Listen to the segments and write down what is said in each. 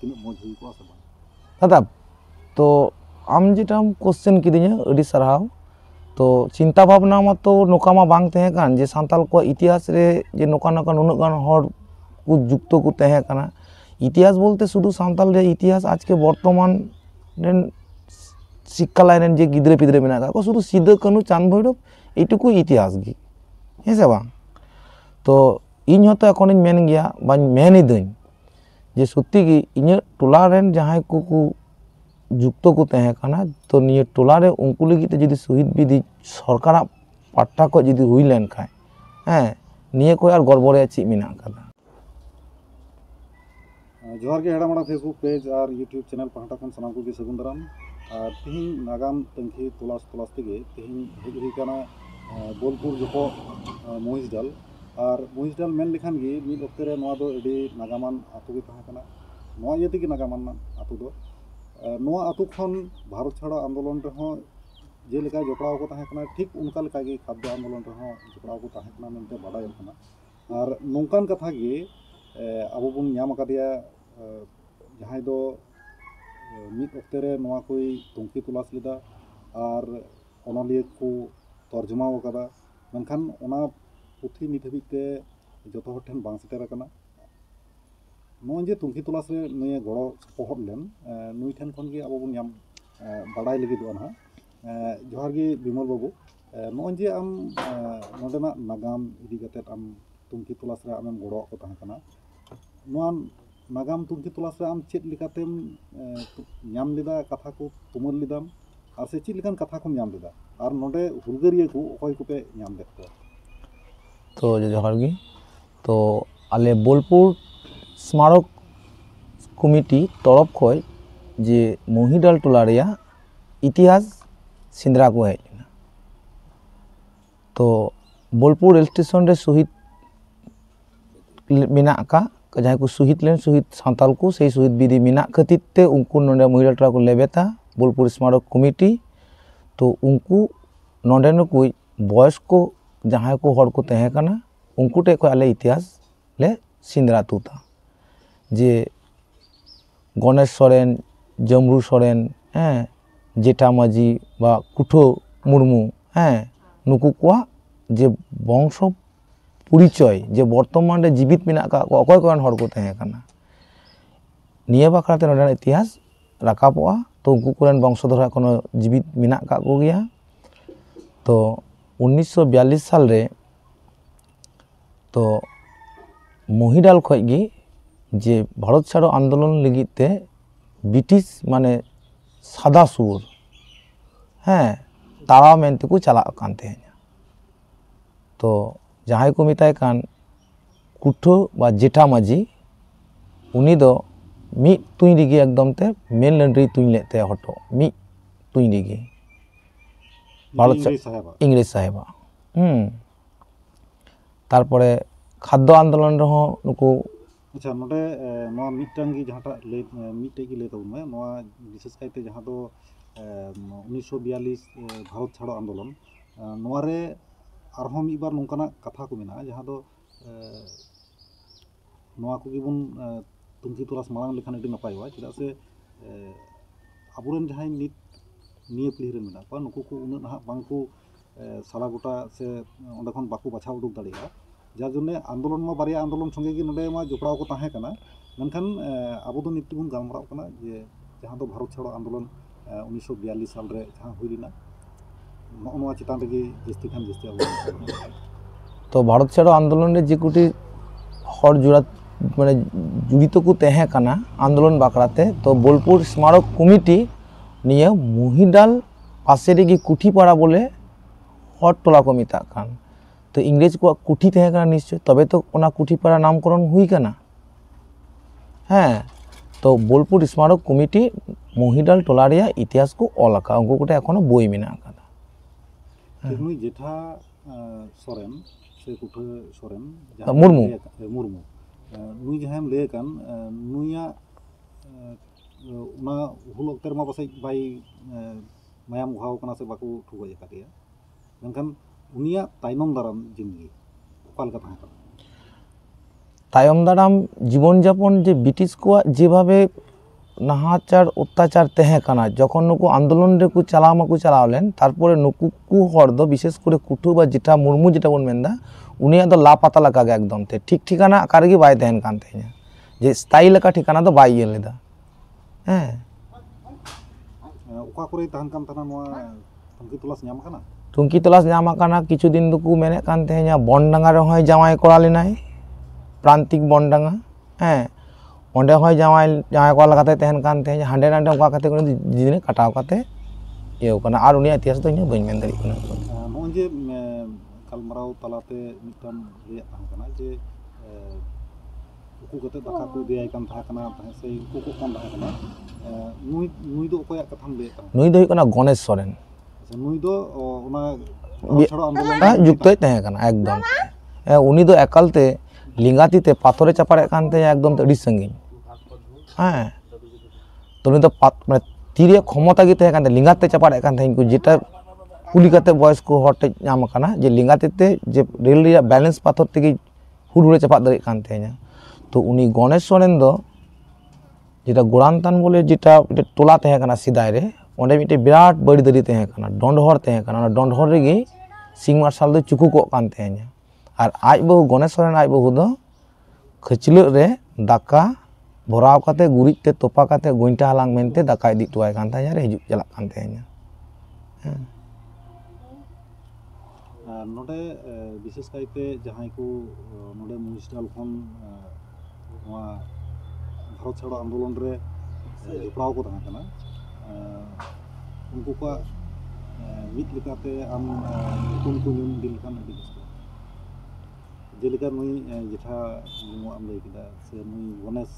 तीन मज हुई को दादा तो आम जेटाम क्वेश्चन किदिया अड़ी सारहाव तो चिंता भावना मतो नोका मा बांग तहे कान जे सांताल को इतिहास रे जे नोका नोका नुनाग गान हर को जुक्तो को तहे काना इतिहास बोलते शुधु सांताल रे इतिहास आज के वर्तमान रेन शिक्षा लाइन जे गिद्रे पिद्रे मेना का को शुधु सिदो कानू चांद भैरव एटुकु इतिहास गी हेसे बांग तो इन हतो एखोन इन मेन गया बाñ मेन इदኝ जे सत्यि गी इᱧ टोला रेन जहां को जुक्तो को तहे काना तो निये टोला रे उनको लगी ते जदि शहीद विधि सरकार पाट्टा को जदि हुई लेन खाय हैं निये को यार गड़बड़े ची मिना कादा जोहार के हेड़ा माड़ा फेसबुक पेज और यूट्यूब चैनल पाहटा खन सनाम को गे सगुन दाराम तिहिं नागाम तंखी तलाश तलाश तेगे तिहिं हेज हुई काना बोलपुर जोको महिषडाल और महिषडाल मेन लेखान गे मिद अक्ते रे नोआ दो एडी नागामान आतु गे ताहा काना नोआ इयते गे नागामान आतु दो नोआ आतु खन भारत छाड़ो आंदोलन रहो जे लेका जपड़ाव को ताहा काना ठीक उनका लेका गे खाद्य आंदोलन रहो जपड़ाव को ताहा काना मेनते बाडाय काना और नोंकान कथा गे आबो बुन ᱧᱟᱢ ᱟᱠᱟᱫᱮᱭᱟ ᱡᱟᱦᱟᱸᱭ ᱫᱚ ᱢᱤᱫ ᱚᱠᱛᱮ ᱨᱮ ᱱᱚᱣᱟ ᱠᱚᱭ ᱛᱩᱝᱠᱷᱤ ᱛᱚᱞᱟᱥ ᱞᱮᱫᱟ ᱟᱨ ᱚᱱᱚᱞᱤᱭᱟᱹ ᱠᱚ ᱛᱚᱨᱡᱚᱢᱟ ᱟᱠᱟᱫᱟ ᱢᱮᱱᱠᱷᱟᱱ ᱚᱱᱟ ᱯᱩᱛᱷᱤ ᱱᱤᱛ ᱦᱟᱹᱵᱤᱡ ᱛᱮ ᱡᱚᱛᱚ ᱦᱚᱲ ᱴᱷᱮᱱ ᱵᱟᱝ ᱥᱮᱴᱮᱨ ᱟᱠᱟᱱᱟ ᱱᱚᱜᱼᱚᱭ ᱡᱮ ᱛᱩᱝᱠᱷᱤ ᱛᱚᱞᱟᱥ ᱨᱮ ᱱᱩᱭ ᱜᱚᱲᱚ ᱥᱚᱯᱚᱦᱚᱫ ᱞᱮᱱ ᱱᱩᱭ ᱴᱷᱮᱱ ᱠᱷᱚᱱ ᱜᱮ ᱟᱵᱚ ᱵᱚᱱ ᱧᱟᱢ ᱵᱟᱰᱟᱭ ᱞᱟᱹᱜᱤᱫᱚᱜᱼᱟ ᱱᱟᱦᱟᱜ ᱡᱚᱦᱟᱨ ᱜᱮ ᱵᱤᱢᱚᱞ ᱵᱟᱵᱩ ᱱᱚᱜᱼᱚᱭ ᱡᱮ ᱟᱢ ᱱᱚᱰᱮᱱᱟᱜ ᱱᱟᱜᱟᱢ ᱤᱫᱤ ᱠᱟᱛᱮᱫ ᱟᱢ ᱛᱩᱝᱠᱷᱤ ᱛᱚᱞᱟᱥ ᱨᱮ ᱟᱢᱮᱢ ᱜᱚᱲᱚ ᱟᱠᱚ ᱛᱟᱦᱮᱸ ᱠᱟᱱᱟ नोआ नागाम तुंखी तलाश रे आम चेत लिकातेम ᱧᱟᱢ लेदा कथा को तुमल लेदाम और से चेत लिकान कथा को ᱧᱟᱢ लेदा और नोडे हुलगारिया को अखय को पे ᱧᱟᱢ लेद को तो जोहार गी तो आले बोलपुर स्मारक कमिटी तरफ खय जे महिडाल टोला रेया इतिहास सिंद्रा को हेज लेना तो बोलपुर रेल स्टेशन रे शहीद मेना का जहाँ को शहीद लेन शहीद सांताल को से शहीद विधि मेना खातिर ते उनको नोडे महिला टोला को लेबेता बोलपुर स्मारक कमिटी तो उनको नोडे न कोई बयस को जहाँ को हर को तहे काना उनको टे को आले इतिहास ले सिंद्रा तुता जे गणेश सोरेन जमरू सोरेन हैं जेठा माझी बा कुठो मुर्मू हैं नुकु को जे वंश परिचय जे बर्तमान रे जीवित मेना का अकय कयन हर को तहे काना निया बाखराते नोडे इतिहास राकाबोआ तो उनको कोरेन वंशधर एखोनो जीवित मेना का को गया तो 1942 साल रे तो महिडाल खय गी जे भारत छाड़ो आंदोलन लगित ते ब्रिटिश माने सादा सुर हैं तारा मेनते को चला कान तहे तो जहाँ को मिताय कान कुठो बा जेठा माझी उनी दो मी तुई दिगे एकदम ते मेन लंडरी तुई लेते हटो मी तुई दिगे भारत इंग्रेज साहेबा तारपरे खाद्य आंदोलन रहो नुको अच्छा नोडे नोआ मिटांगी जहांटा ले मिटे की ले तबुन नोआ विशेष कायते जहां दो 1942 भारत छाड़ो आंदोलन नोआ रे आरहों मिद बार नोंकाना कथा को मेना जहां दो नोआ को गिबुन तुंखी तलाश मांग लेखान एडी नपायवा चेदा से आबुरेन जहां नित निये पीढ़ी रे मेना पा नुकु को उना ना बांको साला गोटा से ओंडे खन बाको बाछा उडुक दाड़िया जार जन्ने आंदोलन मा बारिया आंदोलन संगे गे नोडे मा जोपड़ाव को ताहे काना मेनखान आबो दो नित बुन गालमराव काना जे जहां दो भारत छाड़ो आंदोलन 1942 साल रे जहां हुई लेना नोआ चितान रे जस्ती खान जस्ती आबो तो भारत छाड़ो आंदोलन रे जे कुटी हर जुड़ा माने जुड़ित को तहे काना आंदोलन बाकराते तो बोलपुर स्मारक कमिटी निये महिडाल पासे रे कुठीपाड़ा बोले हर टोला को मिता कान तो इंग्रेज को कुठी तहे काना निश्चय तबे तो ओना कुठीपाड़ा नामकरण हुई काना हैं तो बोलपुर स्मारक कमिटी महिडाल टोला रे इतिहास को अलका उनको कोटे एखोनो बोई मेना कादा नुई जेठा सोरेन से कुठो सोरेन मुर्मू मुर्मू नुई जहां ले कान नुइया उना हुल अक्तर मा बसे बाई मायाम घाव कना से बाको ठुगय काटिया मेनखान उनिया ताइनम दाराम जिंदगी ओकाल का ताहे तायम दाराम जीवन जापन जे ब्रिटिश को जेभावे नाहाचार अत्याचार तहें काना जखन नुकु आंदोलन रे को चलाव माको चलावलेन तारपरे नुकु कु हर दो विशेष करे कुटु बा जेटा मुर्मू जेटा बोन मेनदा उनिया दो लापाता लगा गे एकदम ते ठीक ठिकाना आकारगे बाय तहेन कान तहें जे स्थायी लेका ठिकाना दो बाय इये लेदा हैं ओका करे तहन कान थाना नोआ तंकी तलाश ᱧᱟᱢ काना टुंकी तलाश ᱧᱟᱢ काना किछु दिन दुकु मेने कान तहें बनडांगा रे होय जावाय कोरा लेनाय प्रांतिक बनडांगा हैं ओंडे होय जावाय कोरा लगाते तहेन कान तहें हांडे नांडे ओका काते कोन दिन काटाव काते एव काना आर उनिया इतिहास दो बइन मेन दाड़ी काना नोय जे गालमाराव तलाते मिटन ले तान काना जे उकु कते दाका को दियाय कान था काना से उकु को कोन था काना नुई दो ओकया कथाम ले ता नुई दो काना गणेश सोरेन नुई दो ओना छाड़ा आंदोलन जुक्तय तहें काना एकदम उनी दो एकालते लिंगातीते पाथरे चापाड़े कानते एकदम अड़ी संगी हाँ तो उनी दो माने तीरे क्षमता गे तहें कानते लिंगाते चापाड़े कान तहें जेटा कुली काते बयस को हटे नाम काना जे लिंगातीते जे रेल रिया बैलेंस पाथर तेगे हुड़हुड़े चापा दाड़े कान तहें तो उनी गणेश सोरेन दो जेटा गोड़ानतान बोले जेटा टोला तहें काना सिदाय रे ओंडे मिटे बिराट बड़ी दरी तहें काना डंडहर तहें काना डंडहर रेगे सिंह मार्शल दो चुकु को कान तहें और आज बहु गणेश सोरेन आज बहु दो खचल रे दाका भराव काते गुरिज ते तोपा काते गोइंटा हालांग मेनते दाका इदी टुवाय कान तहें रे हिजुग चलाक कान तहें नोडे विशेष कायते जहां को नोडे म्युनिसिपल खन नोआ भारत छाड़ो आंदोलन रे जुपड़ाव को तहां काना उनको का मित लेकाते आम तुम को ᱧᱩᱢ दिल कान जेलिका नुई जेठा नुआ आम लई किदा से नुई गणेश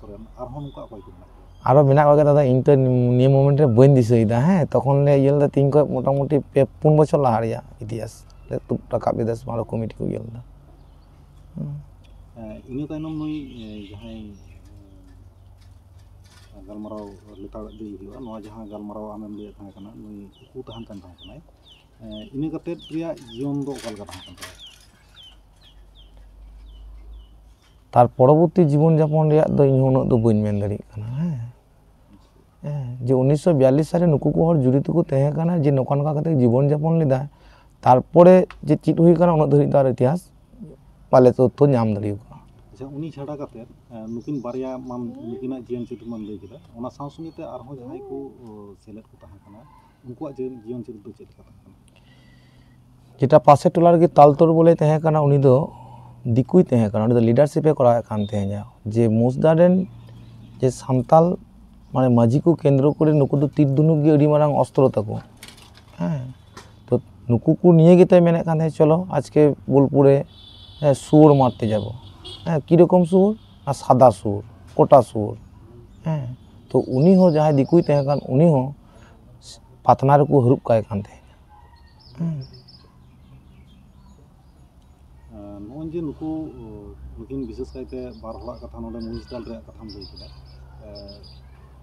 सोरेन आरहों नुका कोई को आरो मेना को दादा इन तो निये मोमेंट रे बइन दिसैदा हैं तखन ले येलदा तीन को मोटामुटी 4 बछर लाहा रिया इतिहास ले तु टाका विदेश मारो कमिटी को येलदा इने तायनम नुई जहां गालमाराव लेताड़ दी हुआ नोआ जहां गालमाराव आमेम ले थां काना नुई कु तहान कान थां काना इने कते रिया जीवन दो ओकालका थां कान तार परवर्ती जीवन यापन रिया दो इन उन दो बइन मेन दाड़ी काना हैं जे 1942 साले नुकु को हर जुड़ी को तहें काना जे नोकान का कते जीवन यापन लेदा तारपरे जे चिट हुई काना उन धरि तार इतिहास पाले तो नाम दाड़ी को अच्छा उनी छाड़ा काते नुकिन बारिया मान नुकिना जीवन चित्र मान लई किदा ओना साव संगेते आरहों जहां को सेलेट को ताहां काना उनको जीवन चित्र दो चेक काना जेटा पासे टोला रे तालतोर बोले तहें काना उनी दो दिकुई तहें काना उनी दो लीडरशिप ए करा कान तहें जे मुसदारेन जे सान्ताल माने माझी को केंद्र करे नुकु दो तीर धनुक गे अड़ी मारांग अस्त्र तको हैं तो नुकु को निये गेते मेने कान चलो आज के बोलपुरे सुर मारते जाबो हैं की रकम सुर ना सादा सुर कोटा सुर हैं तो उनी हो जहां दिकुई तहें कान उनी हो पातनार को हरुप काय कान तहें नोन जे नुकु नुकिन विशेष कायते बार हला कथा नोडे म्युनिसिपल रे कथाम लई किदा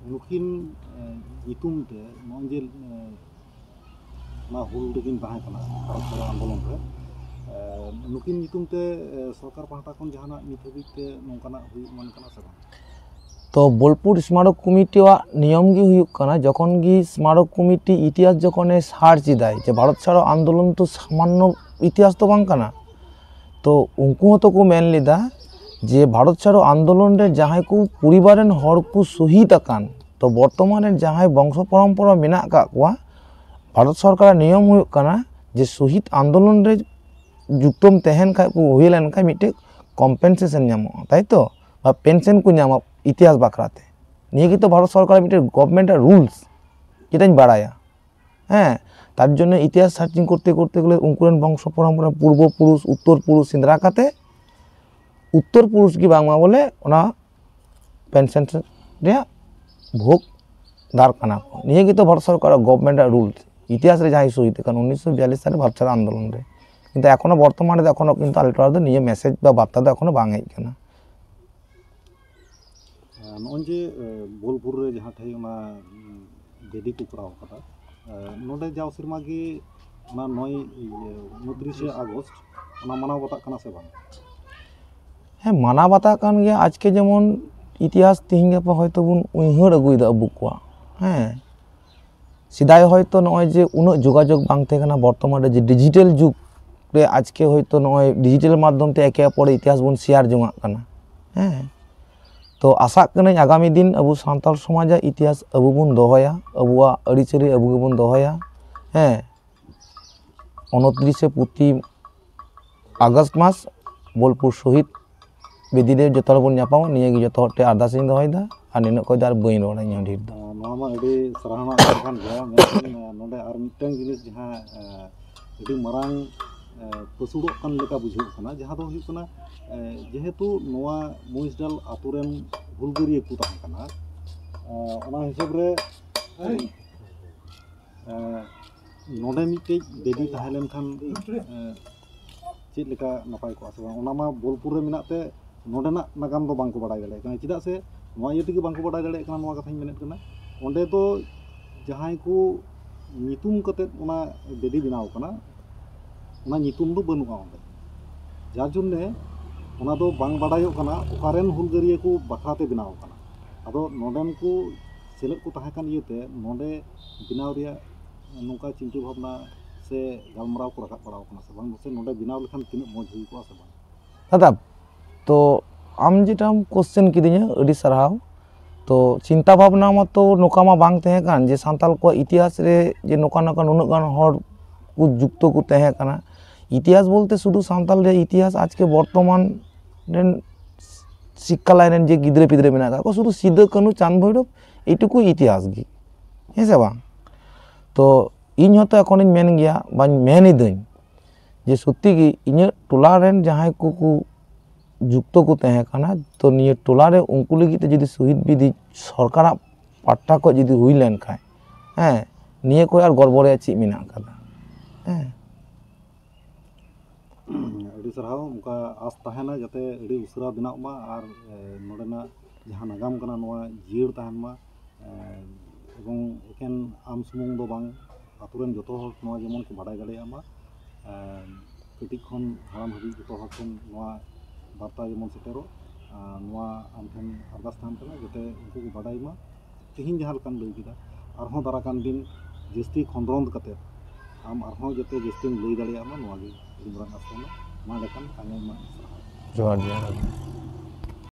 नुकिन इतुम ते नोन जे ना हुल दुकिन ताहां काना भारत आंदोलन रे नुकिन इतुम ते सरकार पाहटा कोन जहाना नित हबिते नोंकाना हुई मन काना से तो बोलपुर स्मारक कमिटी नियम गी हुई काना जखन गी स्मारक कमिटी इतिहास जखन सार्च दाय जे भारत छाड़ो आंदोलन तो सामान्य इतिहास तो बांग काना तो उनको तो को मेन लेदा जे भारत छाड़ो आंदोलन रे जहां को परिवारेन हर को शहीद आकान तो बर्तमान जहां वंश परम्परा मेना का कोआ भारत सरकार नियम हुई काना जे शहीद आंदोलन रे जुक्तम तहन का को हुइलन का मिटे कम्पेनसेशन नामो ताई तो बा पेंशन को नाम इतिहास बाखराते निये की तो भारत सरकार मिटे गवर्नमेंट रूल्स जेटाñ बाड़ाया हैं तार जন্য इतिहास सार्चिंग करते करते गले उनकुरेन वंश परम्परा पूर्वपुरुष उत्तर पुरुष सिंद्रा काते उत्तर पुरुष की बांगमा बोले ओना पेंशन रे भोग दार काना को निये की तो भारत सरकार गवर्नमेंट रूल्स इतिहास रे जहां शहीद कान 1942 साले भारत छाड़ा आंदोलन रे किंतु एखोनो बर्तमाने एखोनो किंतु आल्ट्रा दो निये मेसेज बा बार्ता दो एखोनो बांग हेज काना नोन जे बोलपुर रे जहां ठाई ओना जेडी को कराव कदा नोडे जाव सिरमा गे ओना 29 আগস্ট ओना मानाव बता काना से बांग हाँ माना बाता कान गया आज के जेमन इतिहास तिहिं गापा हयतो बन उइहर अगुइदा अबु कोआ हाँ सिदाय हयतो नय जे उन जोगाजोग बांग तहे काना बर्तमान रे जे डिजिटल जुग रे आज के हयतो नय डिजिटल माध्यम ते एके अपरे इतिहास बन शेयर जोंगा काना हाँ तो आशा कनाई आगामी दिन अबु सान्ताल समाज इतिहास अबु बन दोहया अबुआ अरिचेरी अबु गेबन दोहया हाँ 29 प्रति आगस्ट मास बोलपुर शहीद बेदिले जतो हर बन नापामा निया गे जतो हटे अरदास इन दोहयदा और निना कोई दार बइन रोड़ा इन ढेर दो नोमा अडी सराहना करखान गया मेन नोडे आर मिटन जिनिस जहां अडी मरांग पसुड़ो कान लेका बुझो कना जहां दो हुई कना जेहेतु नोवा मोइसडाल आतुरेन हुलगरिया को ताहें कना ओना हिसाब रे नोडे मिटे बेदी ताहेलेन खान चेद लेका नपाय को आसे ओना मा बोलपुर रे मिनाते नोडेना नागाम दो बांको बाडाय दाड़े कना चिदा से नोवा इयेतेगे बांको बाडाय दाड़े कना नोवा कथाኝ मेनेत कना ओंडे तो जहां को नितुम कते ओना बेदी बनाव कना ओना नितुम दो बनुआ ओंडे जार जुन्ने ओना दो बांग बाडायो कना ओकारेन हुलगरिया को बखराते बनाव कना आदो नोडेन को सेलेद को ताहे कान इयेते नोडे बनाव रिया नोका चिंता भावना से गालमराव को रखा पड़ाव कना से बांग से नोडे बनाव लेखान तिना मौज हुई को से बांग दादा तो आम जेटाम क्वेश्चन किदिया अडी सरहाव तो चिंता भावना मतो नोका मा बांग तहे कान जे सान्ताल को इतिहास रे जे नोका नोका नुनक गान हर को जुक्तो को तहे काना इतिहास बोलते शुधु सान्ताल रे इतिहास आज के वर्तमान रेन शिक्षा लाइन जे गिद्रे पिद्रे मेना का को शुधु सिद्ध कानू चांद भैरव एटुकु इतिहास गी हे से बांग तो इन हतो एखोन इन मेन गया बाñ मेन इदኝ जे सत्यि गी इᱧ टोला रेन जहां को जुक्तो को तहे काना तो निये टोला रे उनको लगी ते जदि शहीद विधि सरकार पाट्टा को जदि हुई लेन खाय हैं निये को यार गड़बड़े ची मिना कादा हैं अडी सरहाव उनका आस तहना जाते अडी उसरा बनाव मा आर नोडेना जहां नागाम कना नोवा जियर तहन मा एवं एकेन आम सुमुंग दो बांग आतुरेन जतो हर नोवा जेमन को बाडाय दाड़ेया मा कटिक खन हाराम हबि जतो हर ठन नोवा बार्ता जेमन सेटेरो नोवा आम ठन अरदास थान कना जते उनको को बाडाय मा तिहिन जहां लकान लई किदा आरहों दाराकान दिन जस्ती खंद्रंद कते आम आरहों जते जस्ती लई दाड़ेया मा नोवा गे मरांग आसना मा लेकान आंगे मा जोहार जोहार